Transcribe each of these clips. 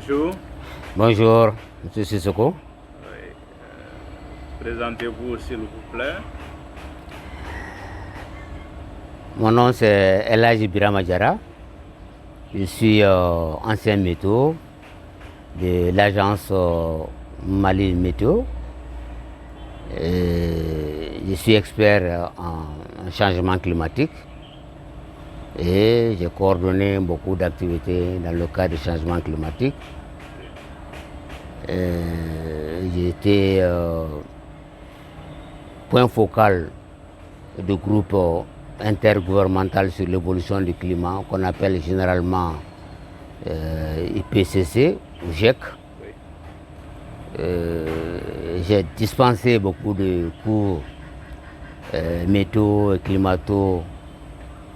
Bonjour. Bonjour, M. Sissoko. Oui, présentez-vous s'il vous plaît. Mon nom c'est Elhaji Birama Diarra. Je suis ancien météo de l'agence Mali Météo. Je suis expert en changement climatique et j'ai coordonné beaucoup d'activités dans le cadre du changement climatique. J'ai été point focal du groupe intergouvernemental sur l'évolution du climat qu'on appelle généralement IPCC ou GIEC. J'ai dispensé beaucoup de cours météo et climato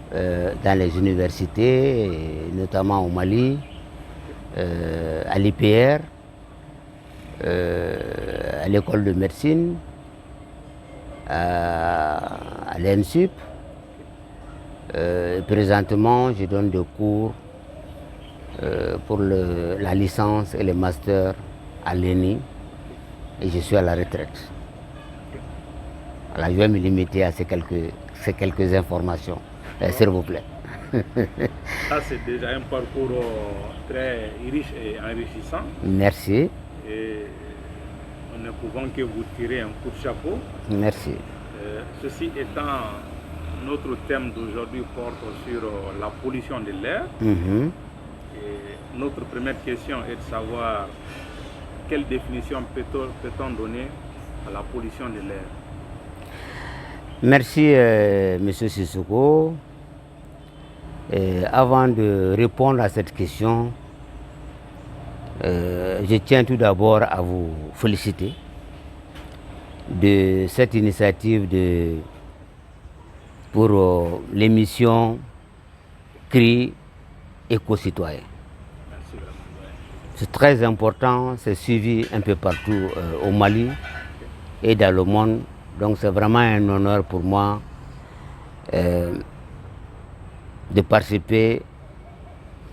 dans les universités, notamment au Mali, à l'IPR, à l'école de médecine, à l'ENSUP. Présentement, je donne des cours pour la licence et le master à l'ENI et je suis à la retraite. Alors, je vais me limiter à ces quelques informations, s'il vous plaît. Ça, c'est déjà un parcours très riche et enrichissant. Merci. Et nous ne pouvons que vous tirer un coup de chapeau. Merci. Ceci étant, notre thème d'aujourd'hui porte sur la pollution de l'air. Et notre première question est de savoir quelle définition peut-on donner à la pollution de l'air? Merci, M. Sissoko. Avant de répondre à cette question, je tiens tout d'abord à vous féliciter de cette initiative pour l'émission CRI éco-citoyen. C'est très important, c'est suivi un peu partout au Mali et dans le monde. Donc c'est vraiment un honneur pour moi de participer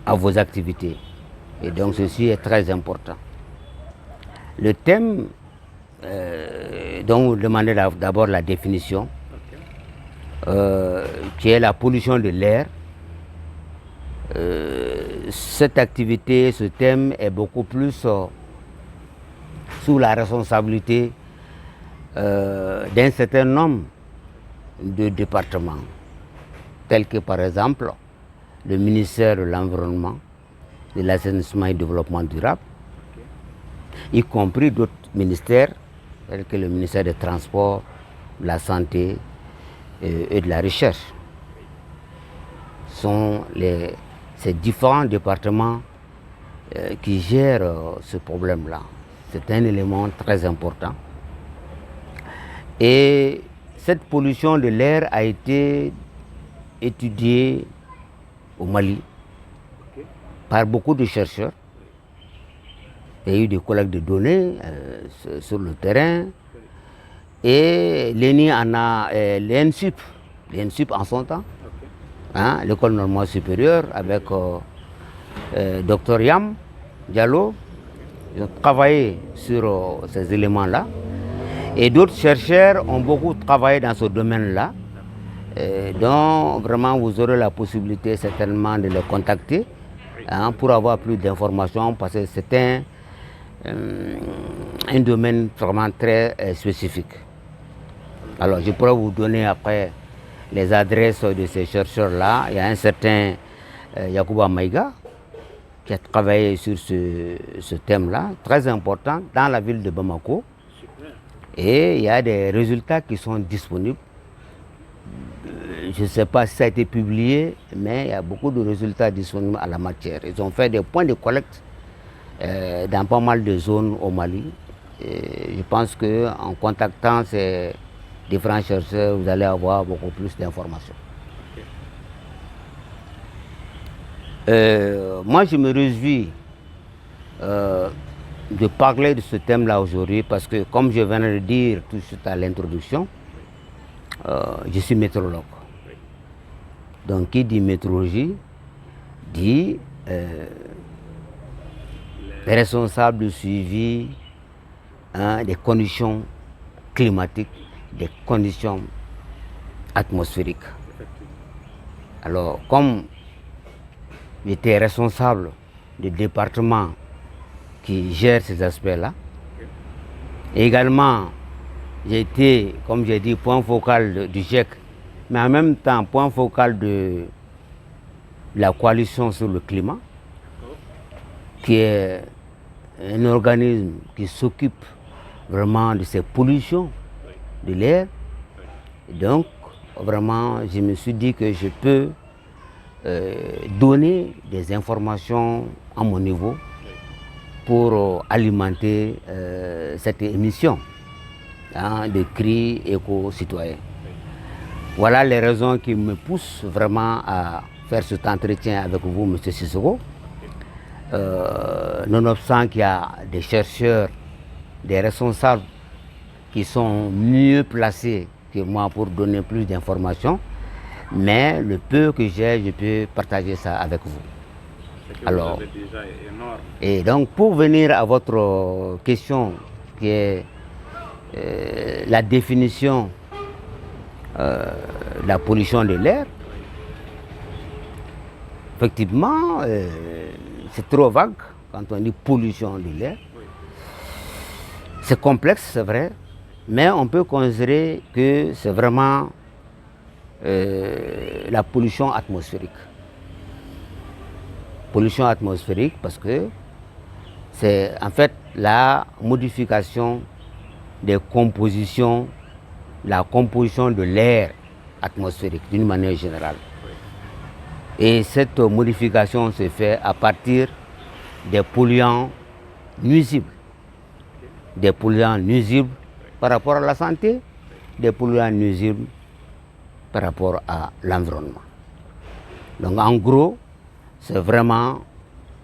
à vos activités. Et donc ceci est très important. Le thème dont vous demandez d'abord la définition, qui est la pollution de l'air. Cette activité, ce thème est beaucoup plus sous la responsabilité d'un certain nombre de départements, tels que par exemple le ministère de l'Environnement, de l'Assainissement et du Développement durable, y compris d'autres ministères, tels que le ministère des Transports, de la Santé et de la Recherche. Sont ces différents départements qui gèrent ce problème-là. C'est un élément très important. Et cette pollution de l'air a été étudiée au Mali par beaucoup de chercheurs. Il y a eu des collectes de données sur le terrain. Et l'ENI en a, l'ENSUP en son temps, l'école normale supérieure avec Dr Yam Diallo, ils ont travaillé sur ces éléments-là. Et d'autres chercheurs ont beaucoup travaillé dans ce domaine-là. Donc vraiment vous aurez la possibilité certainement de les contacter pour avoir plus d'informations parce que c'est un domaine vraiment très spécifique. Alors je pourrais vous donner après les adresses de ces chercheurs-là. Il y a un certain Yacouba Maïga qui a travaillé sur ce thème-là, très important, dans la ville de Bamako. Et il y a des résultats qui sont disponibles. Je ne sais pas si ça a été publié, mais il y a beaucoup de résultats disponibles à la matière. Ils ont fait des points de collecte dans pas mal de zones au Mali. Et je pense qu'en contactant ces différents chercheurs, vous allez avoir beaucoup plus d'informations. Moi, je me réjouis de parler de ce thème-là aujourd'hui parce que, comme je viens de le dire tout de suite à l'introduction, je suis météorologue. Donc, qui dit météorologie dit responsable du suivi des conditions climatiques, des conditions atmosphériques. Alors, comme j'étais responsable du département qui gère ces aspects-là, également, j'ai été, comme j'ai dit, point focal du GIEC, mais en même temps, point focal de la coalition sur le climat, qui est un organisme qui s'occupe vraiment de ces pollutions de l'air. Donc, vraiment, je me suis dit que je peux donner des informations à mon niveau pour alimenter cette émission de cris éco-citoyens. Voilà les raisons qui me poussent vraiment à faire cet entretien avec vous, M. Sissoko. Nonobstant qu'il y a des chercheurs, des responsables qui sont mieux placés que moi pour donner plus d'informations, mais le peu que j'ai, je peux partager ça avec vous. Alors, déjà énorme. Et donc, pour venir à votre question, qui est la définition de la pollution de l'air, effectivement, c'est trop vague quand on dit pollution de l'air. C'est complexe, c'est vrai, mais on peut considérer que c'est vraiment la pollution atmosphérique. Pollution atmosphérique parce que c'est en fait la modification des compositions, la composition de l'air atmosphérique d'une manière générale. Et cette modification se fait à partir des polluants nuisibles. Des polluants nuisibles par rapport à la santé, des polluants nuisibles par rapport à l'environnement. Donc en gros, c'est vraiment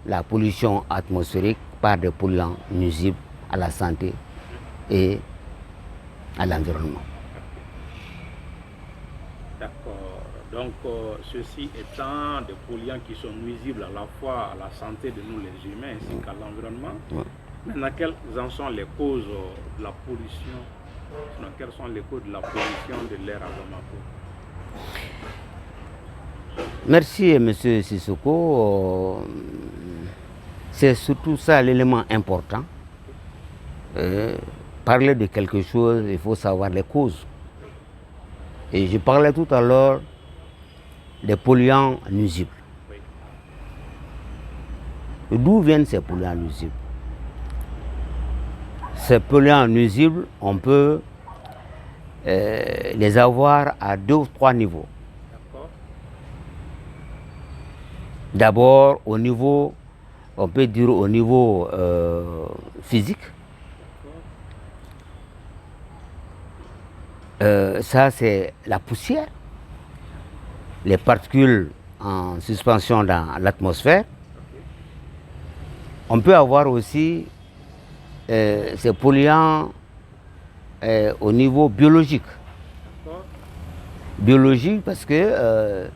la pollution atmosphérique par des polluants nuisibles à la santé et à l'environnement. D'accord. Donc, ceci étant des polluants qui sont nuisibles à la fois à la santé de nous les humains ainsi qu'à l'environnement, maintenant, quelles en sont les causes de la pollution? Quelles sont les causes de la pollution de l'air à Bamako? Merci, M. Sissoko. C'est surtout ça l'élément important. Parler de quelque chose, il faut savoir les causes. Et je parlais tout à l'heure des polluants nuisibles. D'où viennent ces polluants nuisibles? Ces polluants nuisibles, on peut les avoir à 2 ou 3 niveaux. D'abord, au niveau, on peut dire au niveau physique. Ça, c'est la poussière, les particules en suspension dans l'atmosphère. On peut avoir aussi ces polluants au niveau biologique. Biologique parce que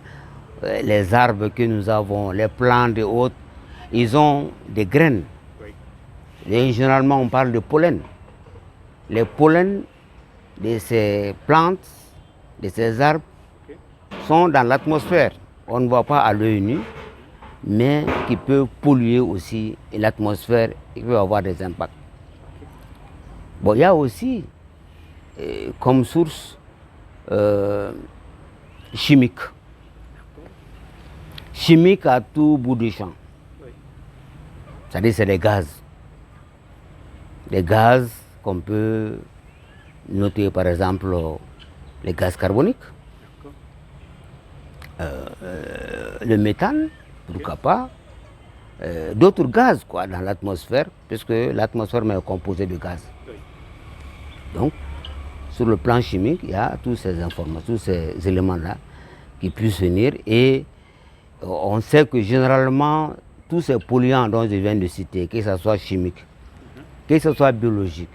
les arbres que nous avons, les plantes et autres, ils ont des graines. Et généralement, on parle de pollen. Les pollens de ces plantes, de ces arbres, sont dans l'atmosphère. On ne voit pas à l'œil nu, mais qui peut polluer aussi l'atmosphère et peut avoir des impacts. Bon, il y a aussi comme source chimique. Chimique à tout bout du champ. C'est-à-dire c'est des gaz. Des gaz qu'on peut noter par exemple les gaz carboniques, le méthane, pourquoi pas, d'autres gaz quoi, dans l'atmosphère, puisque l'atmosphère est composée de gaz. Donc, sur le plan chimique, il y a toutes ces informations, tous ces éléments-là qui puissent venir et on sait que généralement, tous ces polluants dont je viens de citer, que ce soit chimique, que ce soit biologique,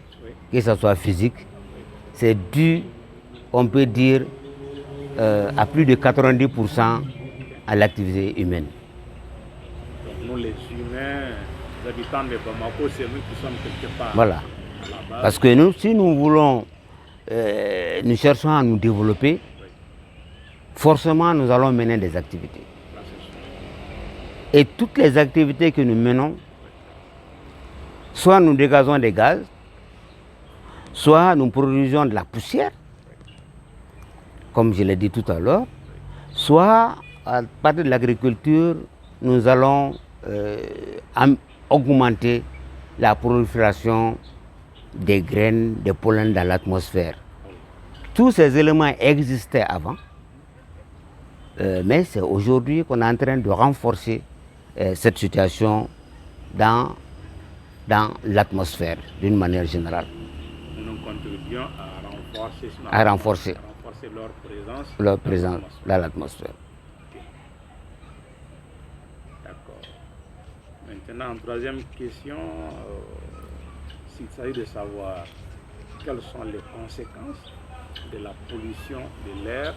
que ce soit physique, c'est dû, on peut dire, à plus de 90% à l'activité humaine. Donc nous les humains, Les habitants de Bamako, c'est nous qui sommes quelque part Voilà. à la base. Parce que nous, si nous voulons, nous cherchons à nous développer, forcément nous allons mener des activités. Là, c'est sûr. Et toutes les activités que nous menons, soit nous dégazons des gaz, soit nous produisons de la poussière, comme je l'ai dit tout à l'heure, soit à partir de l'agriculture, nous allons augmenter la prolifération des graines, des pollens dans l'atmosphère. Tous ces éléments existaient avant, mais c'est aujourd'hui qu'on est en train de renforcer cette situation dans l'atmosphère d'une manière générale. Nous contribuons À renforcer leur présence dans l'atmosphère. D'accord. Maintenant, troisième question, s'il s'agit de savoir quelles sont les conséquences de la pollution de l'air,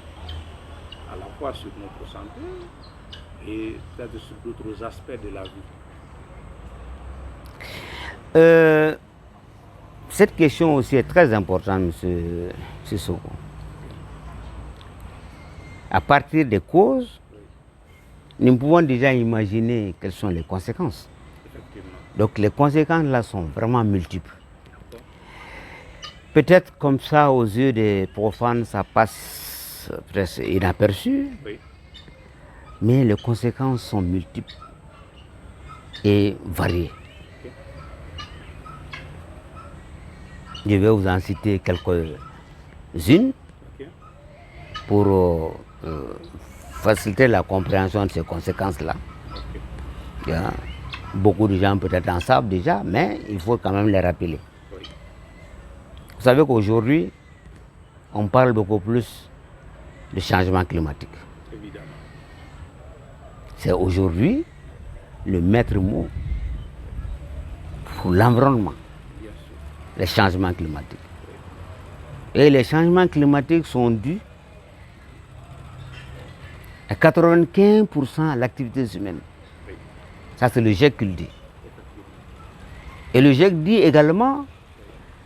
à la fois sur notre santé et peut-être sur d'autres aspects de la vie. Cette question aussi est très importante, M. Sissoko. À partir des causes, nous pouvons déjà imaginer quelles sont les conséquences. Effectivement. Donc les conséquences là sont vraiment multiples. Peut-être comme ça, aux yeux des profanes, ça passe presque inaperçu, Oui. mais les conséquences sont multiples et variées. Je vais vous en citer quelques-unes Ok. pour faciliter la compréhension de ces conséquences-là. Ok. Bien, beaucoup de gens peut-être en savent déjà, mais il faut quand même les rappeler. Oui. Vous savez qu'aujourd'hui, on parle beaucoup plus de changement climatique. Évidemment. C'est aujourd'hui le maître mot pour l'environnement, Bien sûr. les changements climatiques. Et les changements climatiques sont dus à 95% à l'activité humaine. Oui. Ça, c'est le GIEC qui le dit. Et le GIEC dit également,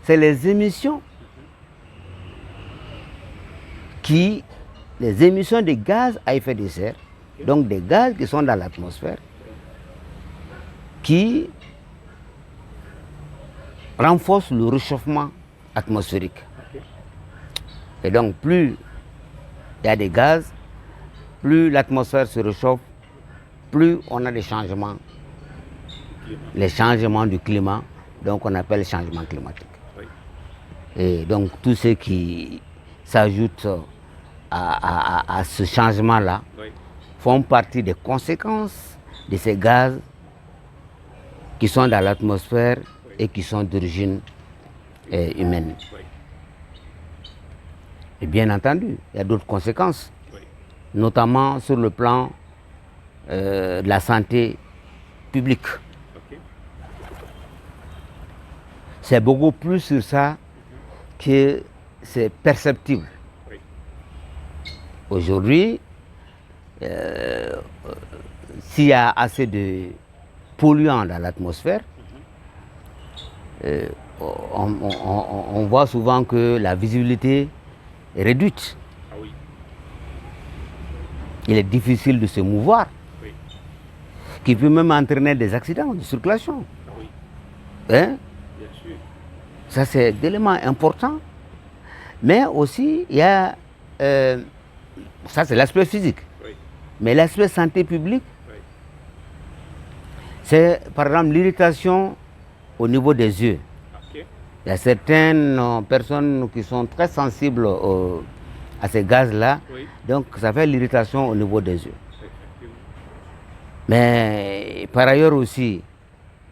c'est les émissions les émissions de gaz à effet de serre, donc des gaz qui sont dans l'atmosphère, qui renforcent le réchauffement atmosphérique. Ok. Et donc, plus il y a des gaz, plus l'atmosphère se réchauffe, plus on a des changements, les changements du climat, donc on appelle changement climatique. Oui. Et donc, tout ce qui s'ajoute à ce changement-là Oui. font partie des conséquences de ces gaz qui sont dans l'atmosphère et qui sont d'origine humaine. Oui. Et bien entendu, il y a d'autres conséquences, Oui. notamment sur le plan de la santé publique. Ok. C'est beaucoup plus sur ça que c'est perceptible. Oui. Aujourd'hui, s'il y a assez de polluants dans l'atmosphère, on voit souvent que la visibilité est réduite. Ah oui. Il est difficile de se mouvoir, Oui. qui peut même entraîner des accidents de circulation. Ah oui. Hein? Bien sûr. Ça, c'est un élément important. Mais aussi, il y a... ça, c'est l'aspect physique. Oui. Mais l'aspect santé publique, Oui. c'est par exemple l'irritation au niveau des yeux. Ok. Il y a certaines personnes qui sont très sensibles à ces gaz-là, Oui. donc ça fait l'irritation au niveau des yeux. Effectivement. Mais par ailleurs aussi,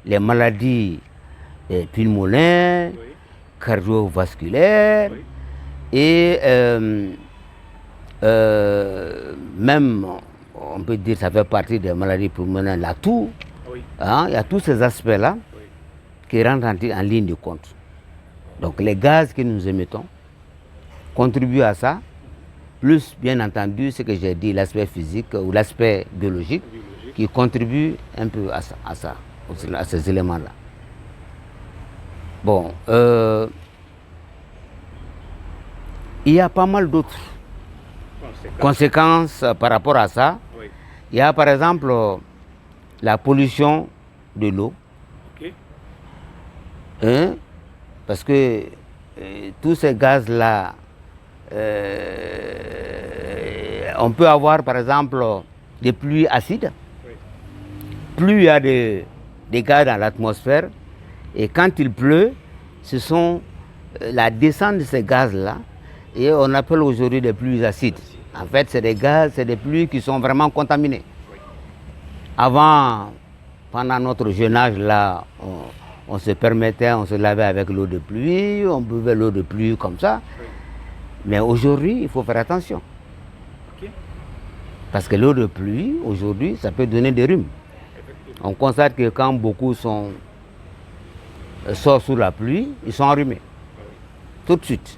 les maladies pulmonaires, Oui. cardiovasculaires, Oui. et même, on peut dire, ça fait partie des maladies pulmonaires, la toux. Oui. Hein, il y a tous ces aspects-là Oui. qui rentrent en ligne de compte. Donc les gaz que nous émettons contribuent à ça, plus bien entendu ce que j'ai dit, l'aspect physique ou l'aspect biologique, Biologique. qui contribue un peu à ça. à ces éléments-là. Bon, il y a pas mal d'autres conséquences par rapport à ça. Oui. Il y a par exemple la pollution de l'eau. Ok. Hein? Parce que tous ces gaz-là, on peut avoir par exemple des pluies acides. Oui. Plus il y a des gaz dans l'atmosphère, et quand il pleut, ce sont la descente de ces gaz-là, et on appelle aujourd'hui des pluies acides. En fait, c'est des gaz, c'est des pluies qui sont vraiment contaminées. Oui. Avant, pendant notre jeune âge, là, on se permettait, on se lavait avec l'eau de pluie, on buvait l'eau de pluie comme ça. Oui. Mais aujourd'hui, il faut faire attention. Ok. Parce que l'eau de pluie, aujourd'hui, ça peut donner des rhumes. Effectivement. On constate que quand beaucoup sortent sous la pluie, ils sont enrhumés. Tout de suite.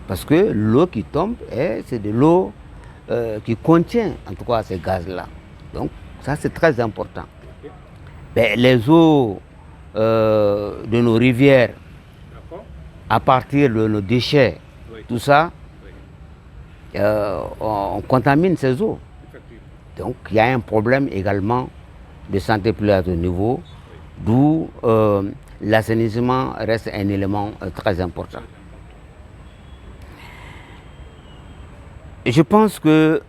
Parce que l'eau qui tombe, c'est de l'eau qui contient, en tout cas, ces gaz-là. Donc, ça, c'est très important. Ok. Ben, les eaux de nos rivières, D'accord. à partir de nos déchets, Oui. tout ça, Oui. on contamine ces eaux. Effectivement. Donc, il y a un problème également de santé publique à ce niveau, d'où l'assainissement reste un élément très important. Et je pense que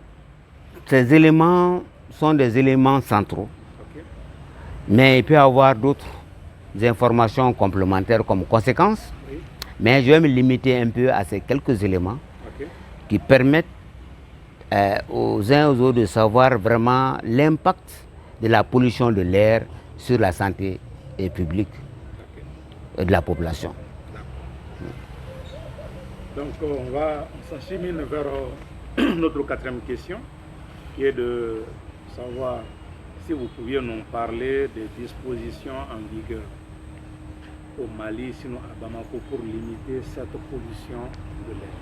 ces éléments sont des éléments centraux, Ok. mais il peut y avoir d'autres informations complémentaires comme conséquence, Oui. mais je vais me limiter un peu à ces quelques éléments Ok. qui permettent aux uns et aux autres de savoir vraiment l'impact de la pollution de l'air sur la santé publique de la population. Donc on s'achemine vers notre quatrième question, qui est de savoir si vous pouviez nous parler des dispositions en vigueur au Mali, sinon à Bamako, pour limiter cette pollution de l'air.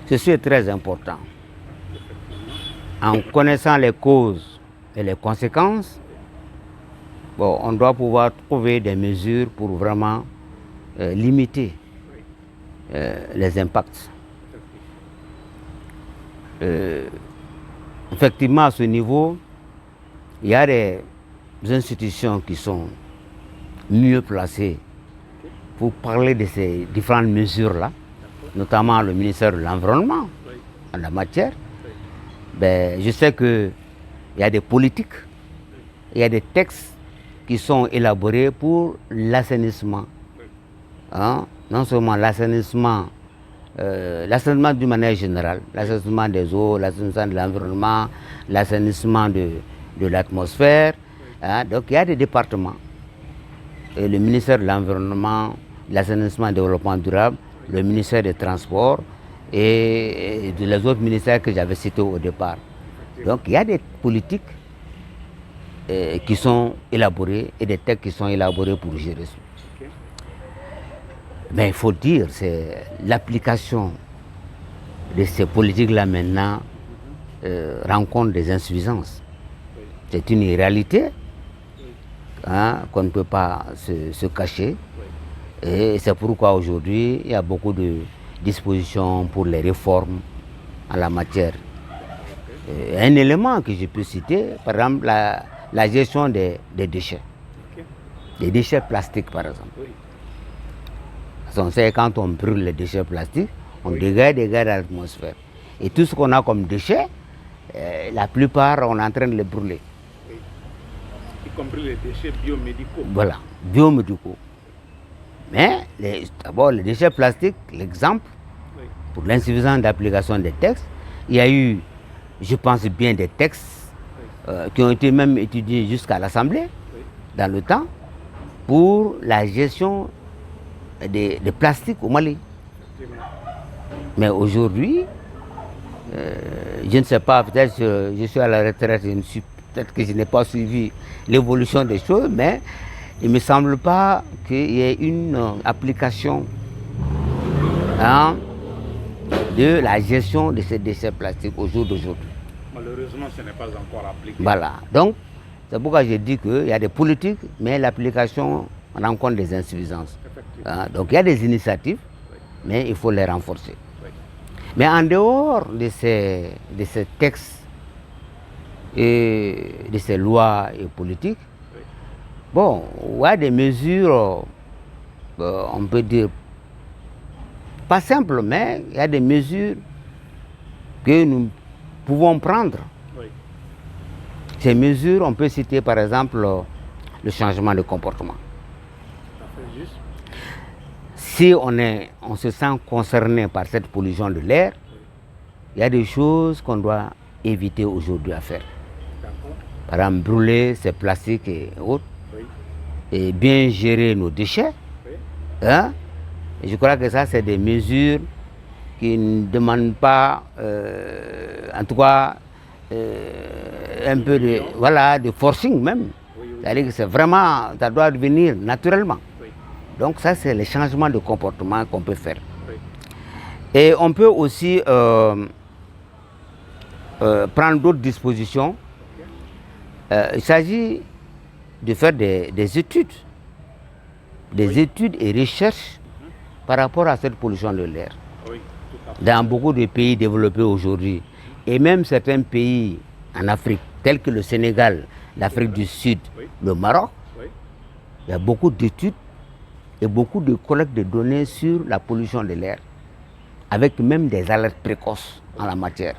Ceci est très important. En connaissant les causes et les conséquences, bon, on doit pouvoir trouver des mesures pour vraiment limiter les impacts. Effectivement, à ce niveau, il y a des institutions qui sont mieux placées pour parler de ces différentes mesures-là, notamment le ministère de l'Environnement en la matière. Ben, je sais qu'il y a des politiques, il y a des textes qui sont élaborés pour l'assainissement. Hein? Non seulement l'assainissement d'une manière générale, l'assainissement des eaux, l'assainissement de l'environnement, l'assainissement de l'atmosphère. Hein? Donc il y a des départements. Et le ministère de l'Environnement, l'assainissement et du développement durable, le ministère des Transports et les autres ministères que j'avais cités au départ. Donc il y a des politiques qui sont élaborées et des textes qui sont élaborés pour gérer ça. Okay. Mais il faut dire, c'est l'application de ces politiques-là maintenant rencontre des insuffisances. C'est une réalité hein, qu'on ne peut pas se cacher. Et c'est pourquoi aujourd'hui, il y a beaucoup de dispositions pour les réformes en la matière. Un élément que je peux citer, par exemple, la gestion des déchets. Des déchets plastiques, par exemple. Parce qu'on sait que quand on brûle les déchets plastiques, on dégage des gaz dans l'atmosphère. Et tout ce qu'on a comme déchets, la plupart, on est en train de les brûler. Y compris les déchets biomédicaux. Voilà, biomédicaux. Mais d'abord, les déchets plastiques, l'exemple, pour l'insuffisance d'application des textes, il y a eu, je pense bien, des textes qui ont été même étudiés jusqu'à l'Assemblée, dans le temps, pour la gestion des plastiques au Mali. Mais aujourd'hui, je ne sais pas, peut-être je suis à la retraite, peut-être que je n'ai pas suivi l'évolution des choses, mais il ne me semble pas qu'il y ait une application hein, de la gestion de ces déchets plastiques au jour d'aujourd'hui. Malheureusement, ce n'est pas encore appliqué. Voilà. Donc, C'est pourquoi j'ai dit qu'il y a des politiques, mais l'application rencontre des insuffisances. Donc il y a des initiatives, mais il faut les renforcer. Mais en dehors de ces textes et de ces lois et politiques, bon, il y a des mesures, on peut dire, pas simples, mais il y a des mesures que nous pouvons prendre. Ces mesures, on peut citer par exemple le changement de comportement. Si on se sent concerné par cette pollution de l'air, il y a des choses qu'on doit éviter aujourd'hui à faire. Par exemple, brûler ces plastiques et autres, et bien gérer nos déchets. Hein? Et je crois que ça, c'est des mesures qui ne demandent pas, en tout cas, un peu de forcing même. C'est-à-dire que c'est vraiment, ça doit venir naturellement. Donc ça, c'est les changements de comportement qu'on peut faire. Et on peut aussi prendre d'autres dispositions. Il s'agit de faire des études et recherches par rapport à cette pollution de l'air. Dans beaucoup de pays développés aujourd'hui, et même certains pays en Afrique, tels que le Sénégal, l'Afrique du Sud, le Maroc, il y a beaucoup d'études et beaucoup de collectes de données sur la pollution de l'air, avec même des alertes précoces en la matière.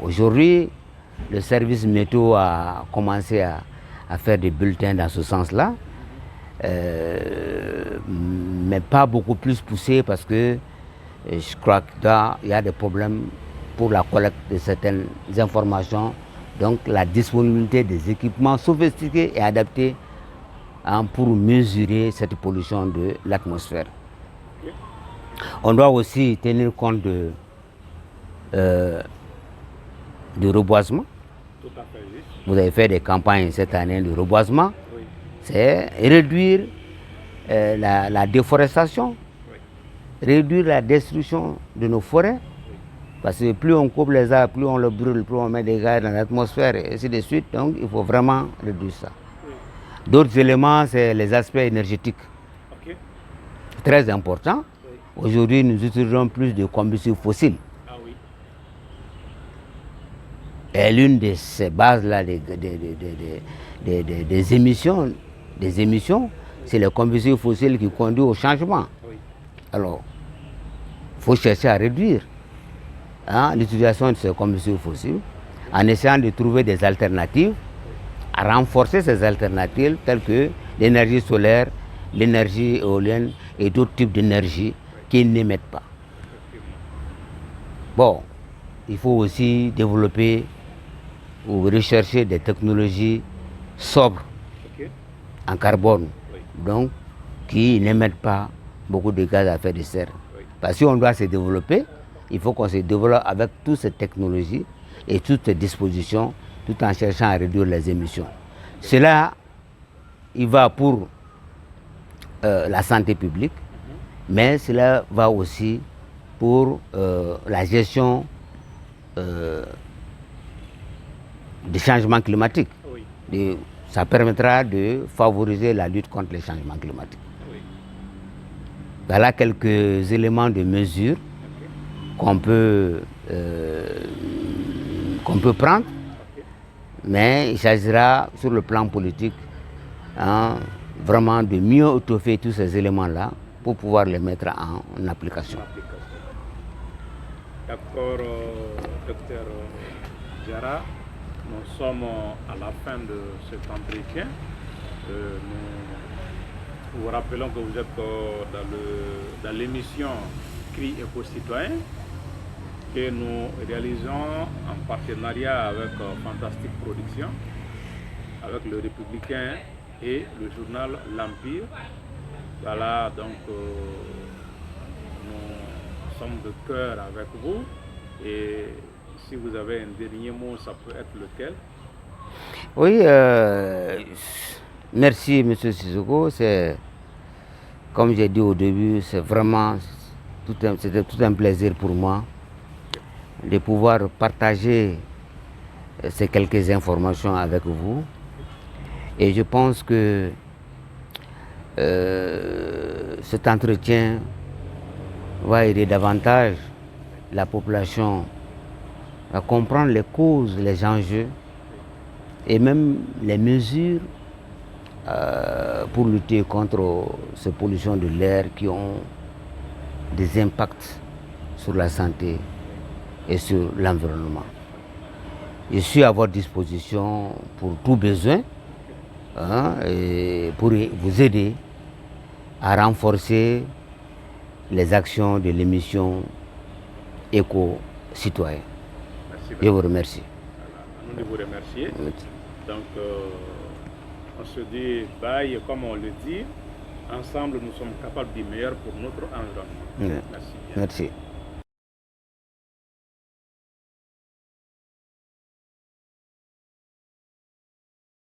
Aujourd'hui, le service météo a commencé à faire des bulletins dans ce sens-là, mais pas beaucoup plus poussé parce que je crois qu'il y a des problèmes pour la collecte de certaines informations. Donc la disponibilité des équipements sophistiqués et adaptés pour mesurer cette pollution de l'atmosphère. On doit aussi tenir compte de reboisement. Vous avez fait des campagnes cette année de reboisement. C'est réduire la déforestation, réduire la destruction de nos forêts. Parce que plus on coupe les arbres, plus on le brûle, plus on met des gaz dans l'atmosphère, et ainsi de suite. Donc il faut vraiment réduire ça. D'autres éléments, c'est les aspects énergétiques. Très important. Aujourd'hui, nous utilisons plus de combustibles fossiles. Et l'une de ces bases-là des émissions, c'est les combustibles fossiles qui conduisent au changement. Alors, il faut chercher à réduire l'utilisation de ces combustibles fossiles en essayant de trouver des alternatives, à renforcer ces alternatives telles que l'énergie solaire, l'énergie éolienne et d'autres types d'énergie qui n'émettent pas. Bon, il faut aussi développer ou rechercher des technologies sobres en carbone, donc qui n'émettent pas beaucoup de gaz à effet de serre. Parce que si on doit se développer, il faut qu'on se développe avec toutes ces technologies et toutes ces dispositions, tout en cherchant à réduire les émissions. Cela, il va pour la santé publique, mais cela va aussi pour la gestion des changements climatiques. Ça permettra de favoriser la lutte contre les changements climatiques. Voilà quelques éléments de mesure qu'on peut prendre, mais il s'agira sur le plan politique vraiment de mieux étoffer tous ces éléments-là pour pouvoir les mettre en application. D'accord, docteur Diarra, nous sommes à la fin de cet entretien. Nous vous rappelons que vous êtes dans l'émission Cri éco-citoyen que nous réalisons en partenariat avec Fantastique Production, avec le Républicain et le journal L'Empire. Voilà, donc nous sommes de cœur avec vous et si vous avez un dernier mot, ça peut être lequel? Oui, merci M. Sissoko. C'est, comme j'ai dit au début, c'est vraiment c'était tout un plaisir pour moi de pouvoir partager ces quelques informations avec vous. Et je pense que cet entretien va aider davantage la population à comprendre les causes, les enjeux et même les mesures pour lutter contre ces pollutions de l'air qui ont des impacts sur la santé et sur l'environnement. Je suis à votre disposition pour tout besoin, et pour vous aider à renforcer les actions de l'émission Éco-Citoyen. Je vous remercie. Voilà, nous vous remercier. Donc, on se dit bye, et comme on le dit, ensemble nous sommes capables du meilleur pour notre environnement. Merci. Merci.